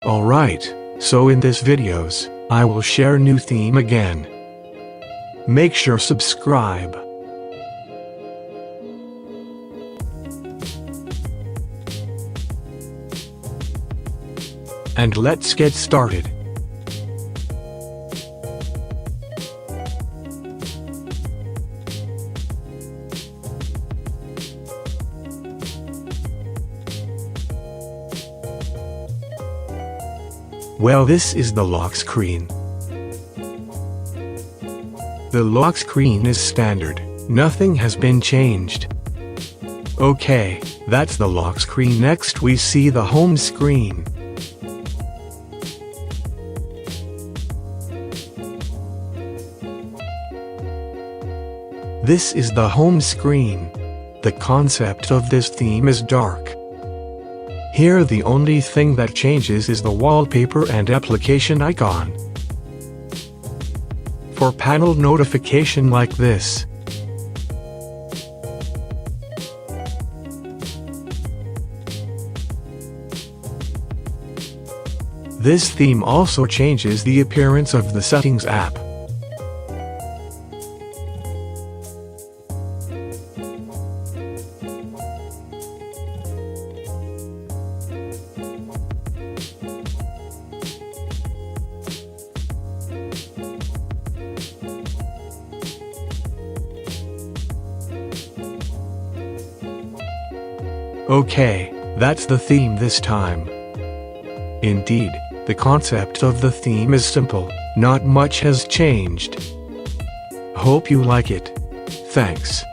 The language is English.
Alright, so in this videos, I will share new theme again. Make sure subscribe. And let's get started. Well, this is the lock screen. The lock screen is standard, nothing has been changed. Okay, that's the lock screen. Next we see the home screen. This is the home screen. The concept of this theme is dark. Here the only thing that changes is the wallpaper and application icon. For panel notification like this. This theme also changes the appearance of the settings app. Okay, that's the theme this time. Indeed, the concept of the theme is simple, not much has changed. Hope you like it. Thanks.